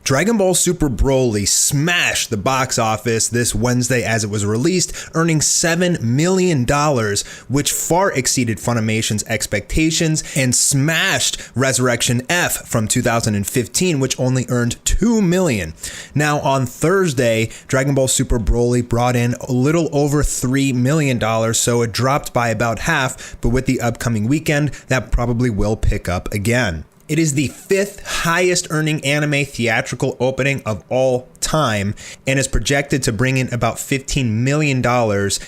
Dragon Ball Super Broly smashed the box office this Wednesday as it was released, earning $7 million, which far exceeded Funimation's expectations and smashed Resurrection F from 2015, which only earned $2 million. Now on Thursday, Dragon Ball Super Broly brought in a little over $3 million, so it dropped by about half, but with the upcoming weekend, that probably will pick up again. It is the 5th highest earning anime theatrical opening of all time and is projected to bring in about $15 million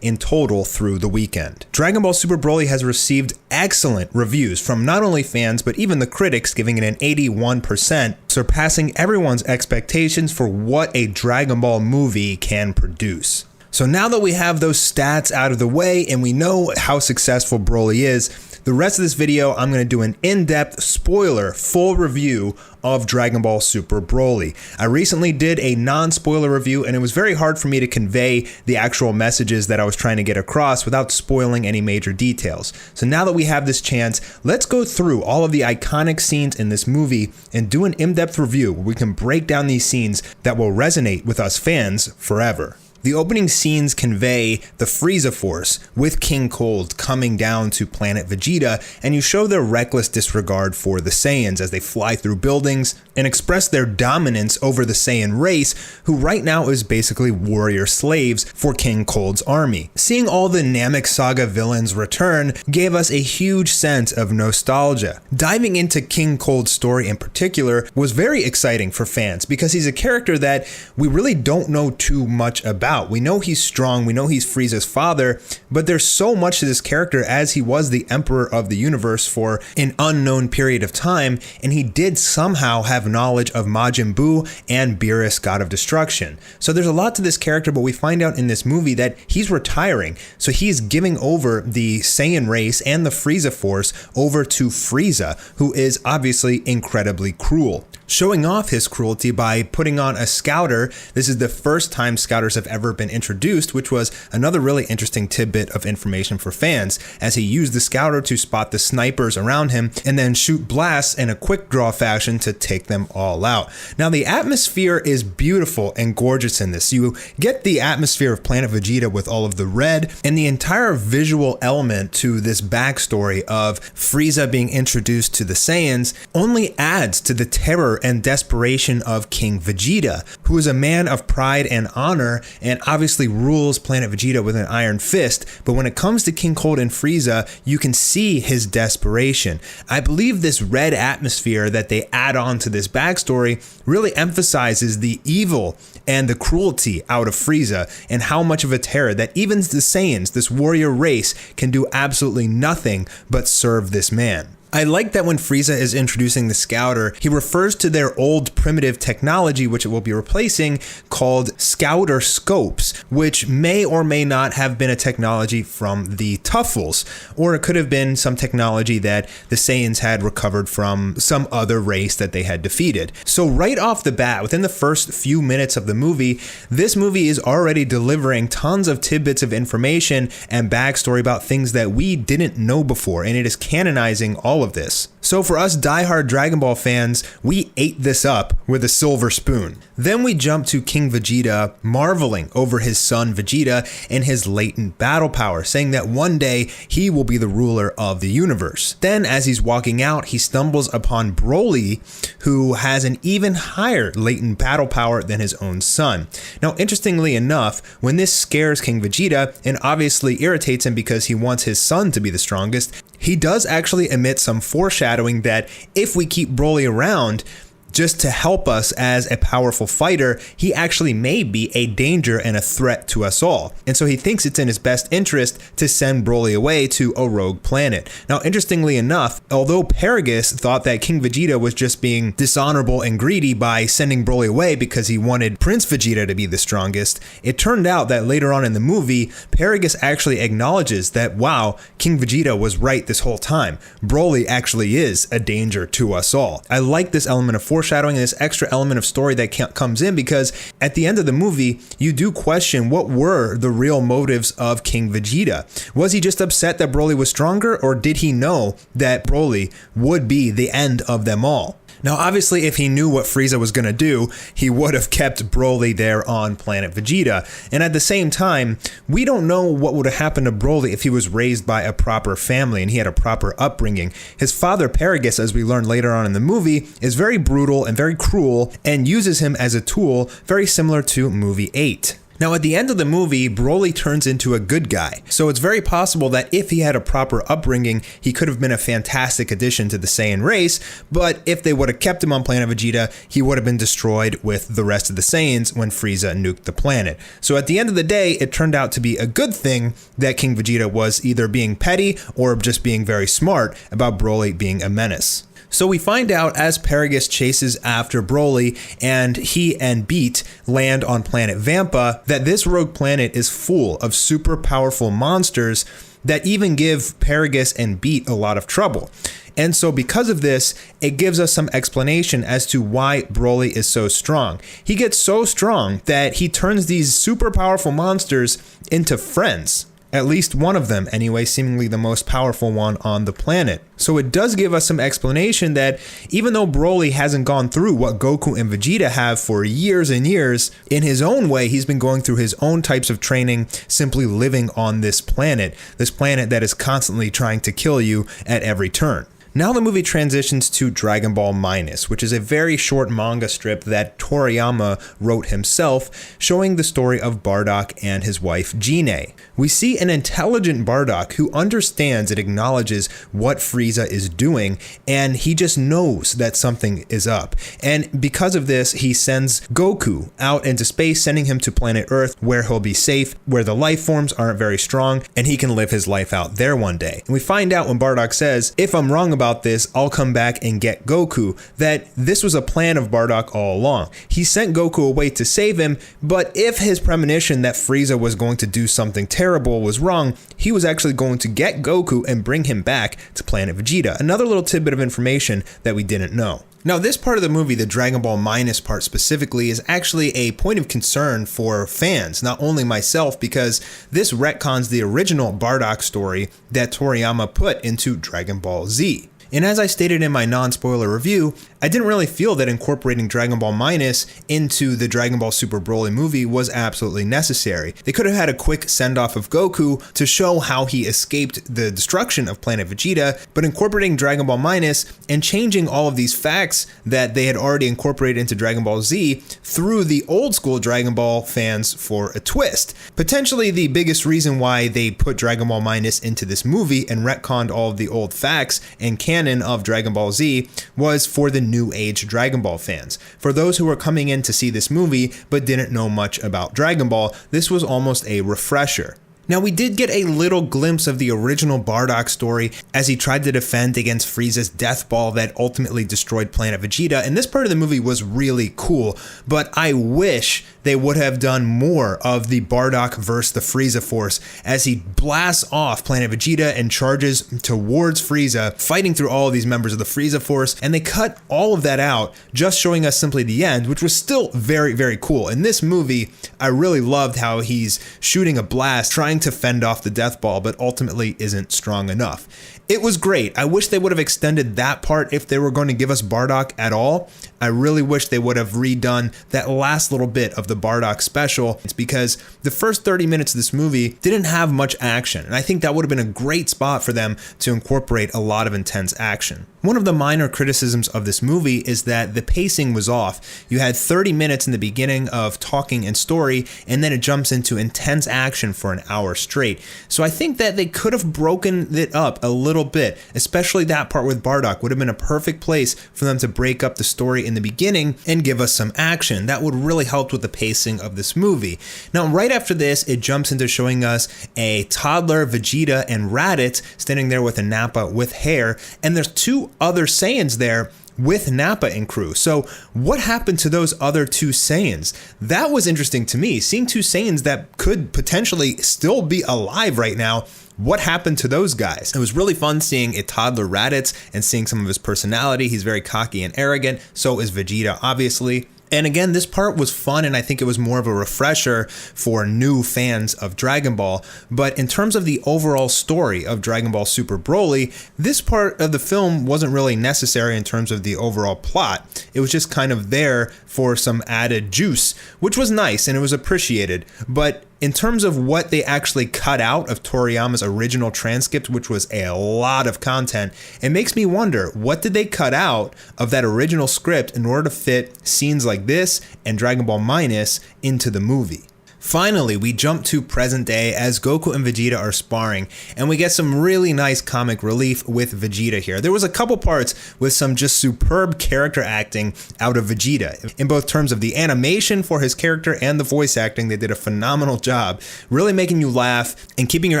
in total through the weekend. Dragon Ball Super Broly has received excellent reviews from not only fans but even the critics, giving it an 81%, surpassing everyone's expectations for what a Dragon Ball movie can produce. So now that we have those stats out of the way and we know how successful Broly is, the rest of this video, I'm going to do an in-depth spoiler full review of Dragon Ball Super Broly. I recently did a non-spoiler review and it was very hard for me to convey the actual messages that I was trying to get across without spoiling any major details. So now that we have this chance, let's go through all of the iconic scenes in this movie and do an in-depth review where we can break down these scenes that will resonate with us fans forever. The opening scenes convey the Frieza Force with King Cold coming down to planet Vegeta, and you show their reckless disregard for the Saiyans as they fly through buildings and express their dominance over the Saiyan race, who right now is basically warrior slaves for King Cold's army. Seeing all the Namek Saga villains return gave us a huge sense of nostalgia. Diving into King Cold's story in particular was very exciting for fans because he's a character that we really don't know too much about. We know he's strong, we know he's Frieza's father, but there's so much to this character as he was the Emperor of the Universe for an unknown period of time, and he did somehow have knowledge of Majin Buu and Beerus, God of Destruction. So there's a lot to this character, but we find out in this movie that he's retiring, so he's giving over the Saiyan race and the Frieza Force over to Frieza, who is obviously incredibly cruel. Showing off his cruelty by putting on a scouter. This is the first time scouters have ever been introduced, which was another really interesting tidbit of information for fans, as he used the scouter to spot the snipers around him and then shoot blasts in a quick draw fashion to take them all out. Now the atmosphere is beautiful and gorgeous in this. You get the atmosphere of Planet Vegeta with all of the red, and the entire visual element to this backstory of Frieza being introduced to the Saiyans only adds to the terror and desperation of King Vegeta, who is a man of pride and honor and obviously rules Planet Vegeta with an iron fist. But when it comes to King Cold and Frieza, you can see his desperation. I believe this red atmosphere that they add on to this backstory really emphasizes the evil and the cruelty out of Frieza and how much of a terror that even the Saiyans, this warrior race, can do absolutely nothing but serve this man. I like that when Frieza is introducing the Scouter, he refers to their old primitive technology, which it will be replacing, called Scouter Scopes, which may or may not have been a technology from the Tuffles, or it could have been some technology that the Saiyans had recovered from some other race that they had defeated. So right off the bat, within the first few minutes of the movie, this movie is already delivering tons of tidbits of information and backstory about things that we didn't know before, and it is canonizing all of this. So for us diehard Dragon Ball fans, we ate this up with a silver spoon. Then we jump to King Vegeta marveling over his son Vegeta and his latent battle power, saying that one day he will be the ruler of the universe. Then as he's walking out, he stumbles upon Broly, who has an even higher latent battle power than his own son. Now interestingly enough, when this scares King Vegeta and obviously irritates him because he wants his son to be the strongest, he does actually emit some foreshadowing that if we keep Broly around just to help us as a powerful fighter, he actually may be a danger and a threat to us all. And so he thinks it's in his best interest to send Broly away to a rogue planet. Now, interestingly enough, although Paragus thought that King Vegeta was just being dishonorable and greedy by sending Broly away because he wanted Prince Vegeta to be the strongest, it turned out that later on in the movie, Paragus actually acknowledges that, wow, King Vegeta was right this whole time. Broly actually is a danger to us all. I like this element of foreshadowing and this extra element of story that comes in, because at the end of the movie, you do question what were the real motives of King Vegeta. Was he just upset that Broly was stronger, or did he know that Broly would be the end of them all? Now, obviously, if he knew what Frieza was going to do, he would have kept Broly there on planet Vegeta. And at the same time, we don't know what would have happened to Broly if he was raised by a proper family and he had a proper upbringing. His father, Paragus, as we learn later on in the movie, is very brutal and very cruel and uses him as a tool, very similar to movie 8. Now, at the end of the movie, Broly turns into a good guy, so it's very possible that if he had a proper upbringing, he could have been a fantastic addition to the Saiyan race, but if they would have kept him on planet Vegeta, he would have been destroyed with the rest of the Saiyans when Frieza nuked the planet. So at the end of the day, it turned out to be a good thing that King Vegeta was either being petty or just being very smart about Broly being a menace. So we find out as Paragus chases after Broly and he and Beat land on planet Vampa that this rogue planet is full of super powerful monsters that even give Paragus and Beat a lot of trouble. And so because of this, it gives us some explanation as to why Broly is so strong. He gets so strong that he turns these super powerful monsters into friends. At least one of them, anyway, seemingly the most powerful one on the planet. So it does give us some explanation that even though Broly hasn't gone through what Goku and Vegeta have for years and years, in his own way, he's been going through his own types of training, simply living on this planet that is constantly trying to kill you at every turn. Now the movie transitions to Dragon Ball Minus, which is a very short manga strip that Toriyama wrote himself, showing the story of Bardock and his wife Gine. We see an intelligent Bardock who understands and acknowledges what Frieza is doing, and he just knows that something is up. And because of this, he sends Goku out into space, sending him to planet Earth where he'll be safe, where the life forms aren't very strong, and he can live his life out there one day. And we find out when Bardock says, "If I'm wrong about this, I'll come back and get Goku," that this was a plan of Bardock all along. He sent Goku away to save him, but if his premonition that Frieza was going to do something terrible was wrong, he was actually going to get Goku and bring him back to planet Vegeta. Another little tidbit of information that we didn't know. Now, this part of the movie, the Dragon Ball Minus part specifically, is actually a point of concern for fans, not only myself, because this retcons the original Bardock story that Toriyama put into Dragon Ball Z. And as I stated in my non-spoiler review, I didn't really feel that incorporating Dragon Ball Minus into the Dragon Ball Super Broly movie was absolutely necessary. They could have had a quick send-off of Goku to show how he escaped the destruction of planet Vegeta, but incorporating Dragon Ball Minus and changing all of these facts that they had already incorporated into Dragon Ball Z through the old school Dragon Ball fans for a twist. Potentially the biggest reason why they put Dragon Ball Minus into this movie and retconned all of the old facts and canon of Dragon Ball Z was for the new age Dragon Ball fans. For those who were coming in to see this movie but didn't know much about Dragon Ball, this was almost a refresher. Now, we did get a little glimpse of the original Bardock story as he tried to defend against Frieza's death ball that ultimately destroyed planet Vegeta, and this part of the movie was really cool, but I wish they would have done more of the Bardock versus the Frieza force as he blasts off planet Vegeta and charges towards Frieza, fighting through all of these members of the Frieza force, and they cut all of that out, just showing us simply the end, which was still very, very cool. In this movie, I really loved how he's shooting a blast, trying to fend off the death ball, but ultimately isn't strong enough. It was great. I wish they would have extended that part if they were going to give us Bardock at all. I really wish they would have redone that last little bit of the Bardock special. It's because the first 30 minutes of this movie didn't have much action, and I think that would have been a great spot for them to incorporate a lot of intense action. One of the minor criticisms of this movie is that the pacing was off. You had 30 minutes in the beginning of talking and story, and then it jumps into intense action for an hour straight. So I think that they could have broken it up a little bit, especially that part with Bardock would have been a perfect place for them to break up the story in the beginning and give us some action. That would really help with the pacing of this movie. Now, right after this, it jumps into showing us a toddler Vegeta and Raditz standing there with a Nappa with hair, and there's two other Saiyans there with Nappa and crew. So what happened to those other two Saiyans? That was interesting to me, seeing two Saiyans that could potentially still be alive right now. What happened to those guys? It was really fun seeing a toddler Raditz and seeing some of his personality. He's very cocky and arrogant. So is Vegeta, obviously. And again, this part was fun, and I think it was more of a refresher for new fans of Dragon Ball. But in terms of the overall story of Dragon Ball Super Broly, this part of the film wasn't really necessary in terms of the overall plot. It was just kind of there for some added juice, which was nice and it was appreciated. But in terms of what they actually cut out of Toriyama's original transcript, which was a lot of content, it makes me wonder, what did they cut out of that original script in order to fit scenes like this and Dragon Ball Minus into the movie? Finally, we jump to present day as Goku and Vegeta are sparring, and we get some really nice comic relief with Vegeta here. There was a couple parts with some just superb character acting out of Vegeta. In both terms of the animation for his character and the voice acting, they did a phenomenal job, really making you laugh and keeping your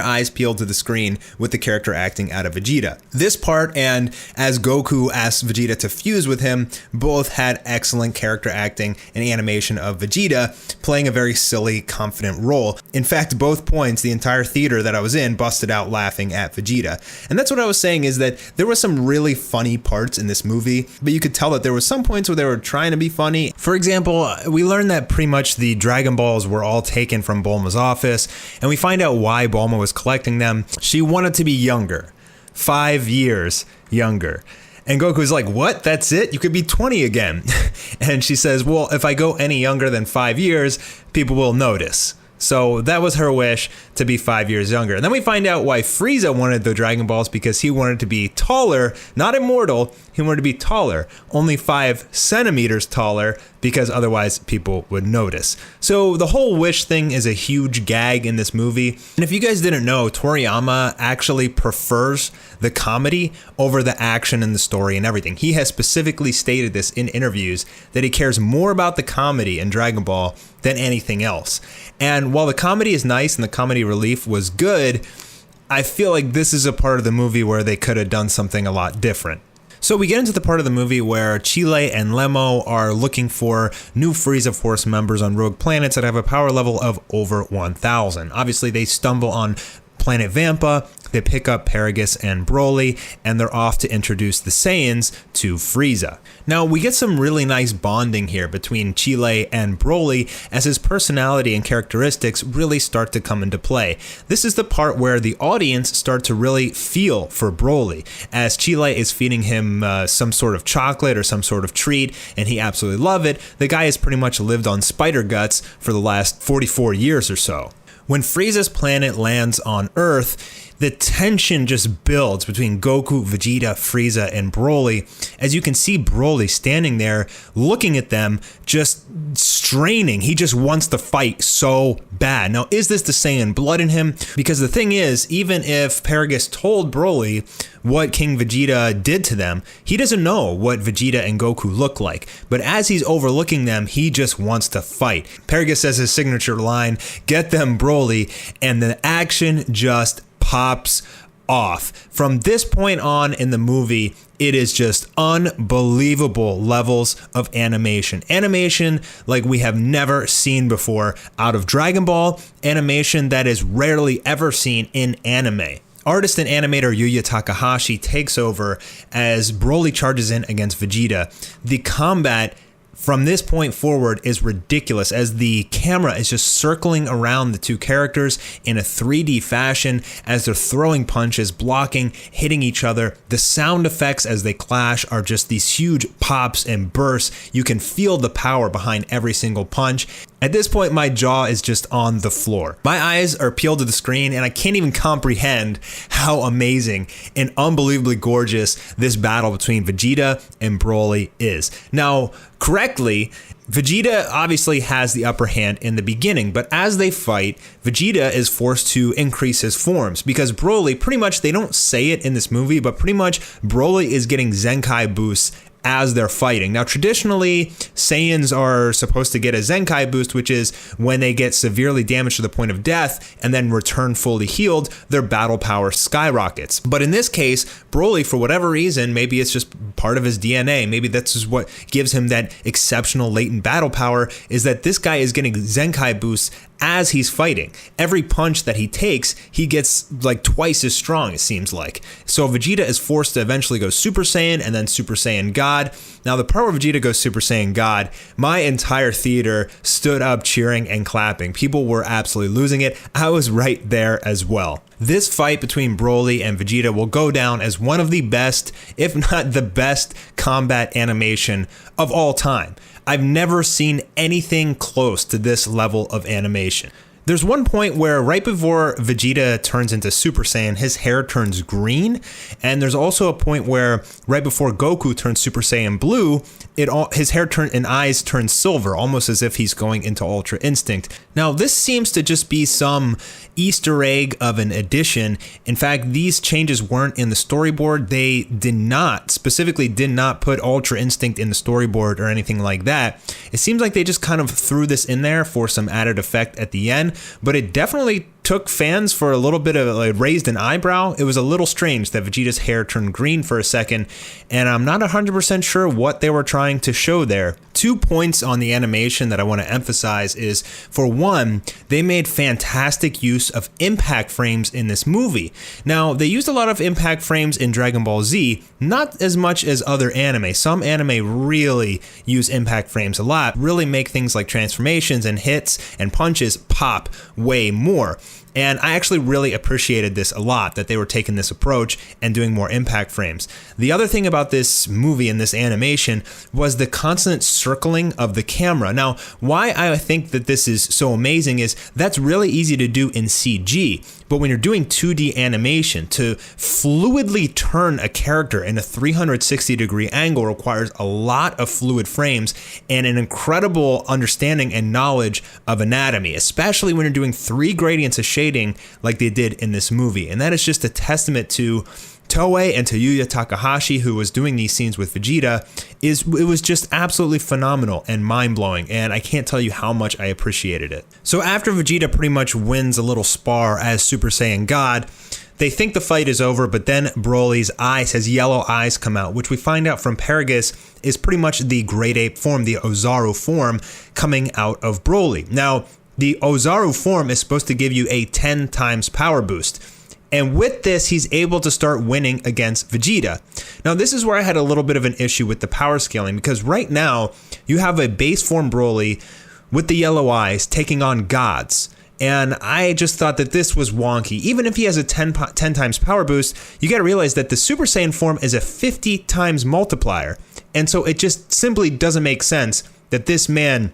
eyes peeled to the screen with the character acting out of Vegeta. This part, and as Goku asks Vegeta to fuse with him, both had excellent character acting and animation of Vegeta playing a very silly, confident role. In fact, both points, the entire theater that I was in busted out laughing at Vegeta. And that's what I was saying, is that there were some really funny parts in this movie, but you could tell that there were some points where they were trying to be funny. For example, we learned that pretty much the Dragon Balls were all taken from Bulma's office, and we find out why Bulma was collecting them. She wanted to be younger. 5 years younger. And Goku's like, what? That's it? You could be 20 again. And she says, well, if I go any younger than 5 years, people will notice. So that was her wish, to be 5 years younger. And then we find out why Frieza wanted the Dragon Balls, because he wanted to be taller, not immortal. He wanted to be taller, only 5 centimeters taller, because otherwise people would notice. So the whole wish thing is a huge gag in this movie. And if you guys didn't know, Toriyama actually prefers the comedy over the action and the story and everything. He has specifically stated this in interviews, that he cares more about the comedy in Dragon Ball than anything else. And while the comedy is nice and the comedy relief was good, I feel like this is a part of the movie where they could have done something a lot different. So we get into the part of the movie where Chile and Lemo are looking for new Frieza Force members on rogue planets that have a power level of over 1,000. Obviously, they stumble on planet Vampa, they pick up Paragus and Broly, and they're off to introduce the Saiyans to Frieza. Now, we get some really nice bonding here between Chile and Broly as his personality and characteristics really start to come into play. This is the part where the audience start to really feel for Broly, as Chile is feeding him some sort of chocolate or some sort of treat, and he absolutely loves it. The guy has pretty much lived on spider guts for the last 44 years or so. When Frieza's planet lands on Earth, the tension just builds between Goku, Vegeta, Frieza, and Broly. As you can see Broly standing there looking at them, just straining. He just wants to fight so bad. Now, is this the Saiyan blood in him? Because the thing is, even if Paragus told Broly what King Vegeta did to them, he doesn't know what Vegeta and Goku look like. But as he's overlooking them, he just wants to fight. Paragus says his signature line, "Get them, Broly," and the action just pops off. From this point on in the movie, it is just unbelievable levels of animation. Animation like we have never seen before out of Dragon Ball, animation that is rarely ever seen in anime. Artist and animator Yuya Takahashi takes over as Broly charges in against Vegeta. The combat from this point forward is ridiculous, as the camera is just circling around the two characters in a 3D fashion as they're throwing punches, blocking, hitting each other. The sound effects as they clash are just these huge pops and bursts. You can feel the power behind every single punch. At this point, my jaw is just on the floor. My eyes are peeled to the screen, and I can't even comprehend how amazing and unbelievably gorgeous this battle between Vegeta and Broly is. Now, correctly, Vegeta obviously has the upper hand in the beginning, but as they fight, Vegeta is forced to increase his forms because Broly, pretty much, they don't say it in this movie, but pretty much Broly is getting Zenkai boosts as they're fighting. Now, traditionally, Saiyans are supposed to get a Zenkai boost, which is when they get severely damaged to the point of death and then return fully healed, their battle power skyrockets. But in this case, Broly, for whatever reason, maybe it's just part of his DNA, maybe that's just what gives him that exceptional latent battle power, is that this guy is getting Zenkai boosts as he's fighting. Every punch that he takes, he gets like twice as strong, it seems like. So Vegeta is forced to eventually go Super Saiyan and then Super Saiyan God. Now the part where Vegeta goes Super Saiyan God, my entire theater stood up cheering and clapping. People were absolutely losing it. I was right there as well. This fight between Broly and Vegeta will go down as one of the best, if not the best, combat animation of all time. I've never seen anything close to this level of animation. There's one point where right before Vegeta turns into Super Saiyan, his hair turns green. And there's also a point where right before Goku turns Super Saiyan Blue, his hair and eyes turn silver, almost as if he's going into Ultra Instinct. Now, this seems to just be some Easter egg of an addition. In fact, these changes weren't in the storyboard. They specifically did not put Ultra Instinct in the storyboard or anything like that. It seems like they just kind of threw this in there for some added effect at the end, but it definitely took fans for a little bit of like raised an eyebrow. It was a little strange that Vegeta's hair turned green for a second, and I'm not 100% sure what they were trying to show there. 2 points on the animation that I want to emphasize is, for one, they made fantastic use of impact frames in this movie. Now, they used a lot of impact frames in Dragon Ball Z, not as much as other anime. Some anime really use impact frames a lot, really make things like transformations and hits and punches pop way more. And I actually really appreciated this a lot, that they were taking this approach and doing more impact frames. The other thing about this movie and this animation was the constant circling of the camera. Now, why I think that this is so amazing is that's really easy to do in CG. But when you're doing 2D animation, to fluidly turn a character in a 360-degree angle requires a lot of fluid frames and an incredible understanding and knowledge of anatomy, especially when you're doing 3 gradients of shading like they did in this movie. And that is just a testament to Toei and to Yuya Takahashi, who was doing these scenes with Vegeta. It was just absolutely phenomenal and mind-blowing, and I can't tell you how much I appreciated it. So after Vegeta pretty much wins a little spar as Super Saiyan God, they think the fight is over, but then Broly's eyes, his yellow eyes, come out, which we find out from Paragus is pretty much the Great Ape form, the Ozaru form, coming out of Broly. Now, the Ozaru form is supposed to give you a 10 times power boost. And with this, he's able to start winning against Vegeta. Now, this is where I had a little bit of an issue with the power scaling, because right now, you have a base form Broly with the yellow eyes taking on gods. And I just thought that this was wonky. Even if he has a 10 times power boost, you gotta realize that the Super Saiyan form is a 50 times multiplier. And so it just simply doesn't make sense that this man,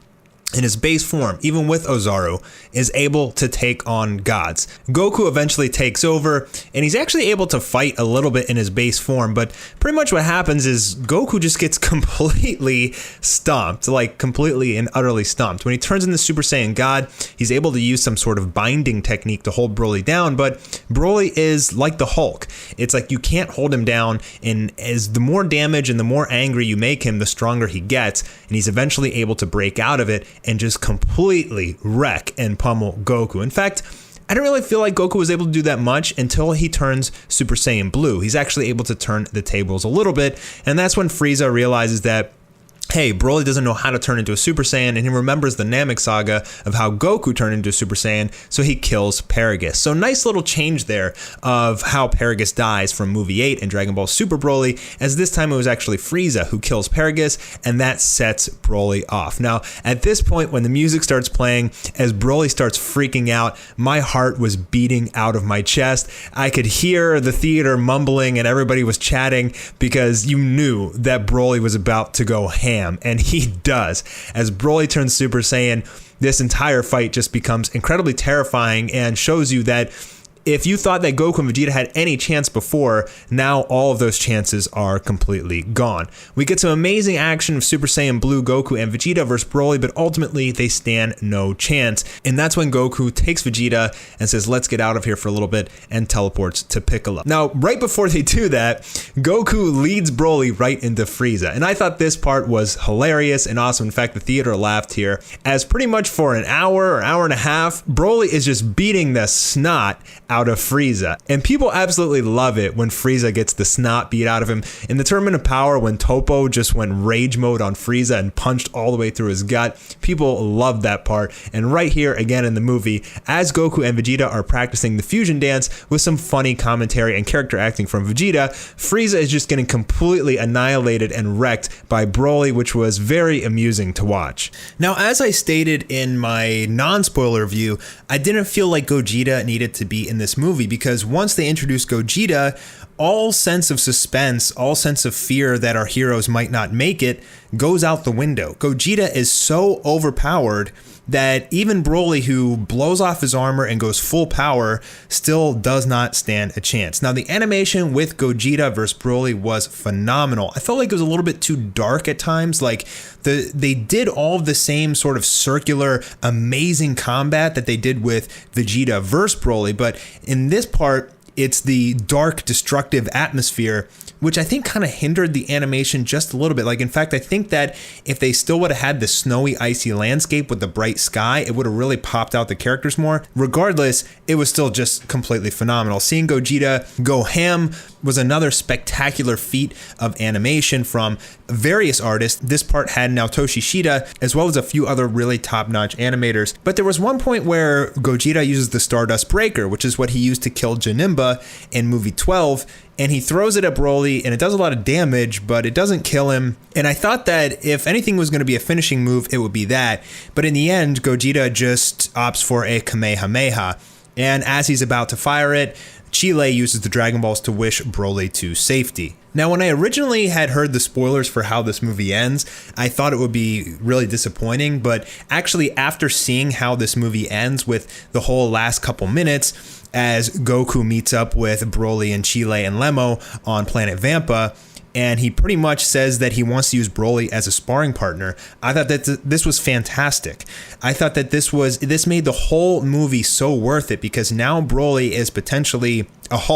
in his base form, even with Ozaru, is able to take on gods. Goku eventually takes over, and he's actually able to fight a little bit in his base form, but pretty much what happens is Goku just gets completely stomped, like completely and utterly stomped. When he turns into Super Saiyan God, he's able to use some sort of binding technique to hold Broly down, but Broly is like the Hulk. It's like you can't hold him down, and as the more damage and the more angry you make him, the stronger he gets, and he's eventually able to break out of it and just completely wreck and pummel Goku. In fact, I don't really feel like Goku was able to do that much until he turns Super Saiyan Blue. He's actually able to turn the tables a little bit, and that's when Frieza realizes that, hey, Broly doesn't know how to turn into a Super Saiyan, and he remembers the Namek saga of how Goku turned into a Super Saiyan, so he kills Paragus. So nice little change there of how Paragus dies from movie 8 and Dragon Ball Super Broly, as this time it was actually Frieza who kills Paragus, and that sets Broly off. Now, at this point, when the music starts playing, as Broly starts freaking out, my heart was beating out of my chest. I could hear the theater mumbling and everybody was chatting because you knew that Broly was about to go ham. And he does. As Broly turns Super Saiyan, this entire fight just becomes incredibly terrifying and shows you that if you thought that Goku and Vegeta had any chance before, now all of those chances are completely gone. We get some amazing action of Super Saiyan Blue, Goku, and Vegeta versus Broly, but ultimately they stand no chance. And that's when Goku takes Vegeta and says, let's get out of here for a little bit, and teleports to Piccolo. Now, right before they do that, Goku leads Broly right into Frieza. And I thought this part was hilarious and awesome. In fact, the theater laughed here, as pretty much for an hour or hour and a half, Broly is just beating the snot out out of Frieza. And people absolutely love it when Frieza gets the snot beat out of him. In the Tournament of Power, when Toppo just went rage mode on Frieza and punched all the way through his gut, people loved that part. And right here, again in the movie, as Goku and Vegeta are practicing the fusion dance with some funny commentary and character acting from Vegeta, Frieza is just getting completely annihilated and wrecked by Broly, which was very amusing to watch. Now, as I stated in my non-spoiler review, I didn't feel like Gogeta needed to be in this movie because once they introduced Gogeta, all sense of suspense, all sense of fear that our heroes might not make it goes out the window. Gogeta is so overpowered that even Broly, who blows off his armor and goes full power, still does not stand a chance. Now, the animation with Gogeta versus Broly was phenomenal. I felt like it was a little bit too dark at times. Like they did all of the same sort of circular, amazing combat that they did with Vegeta versus Broly, but in this part, it's the dark, destructive atmosphere, which I think kind of hindered the animation just a little bit. Like, in fact, I think that if they still would have had the snowy, icy landscape with the bright sky, it would have really popped out the characters more. Regardless, it was still just completely phenomenal. Seeing Gogeta go ham was another spectacular feat of animation from various artists. This part had Naotoshi Shida, as well as a few other really top-notch animators. But there was one point where Gogeta uses the Stardust Breaker, which is what he used to kill Janemba in movie 12, and he throws it at Broly, and it does a lot of damage, but it doesn't kill him. And I thought that if anything was going to be a finishing move, it would be that. But in the end, Gogeta just opts for a Kamehameha. And as he's about to fire it, Chile uses the Dragon Balls to wish Broly to safety. Now, when I originally had heard the spoilers for how this movie ends, I thought it would be really disappointing, but actually after seeing how this movie ends with the whole last couple minutes, as Goku meets up with Broly and Chile and Lemo on planet Vampa, and he pretty much says that he wants to use Broly as a sparring partner. I thought that this was fantastic. I thought that this made the whole movie so worth it because now Broly is potentially a Hulk.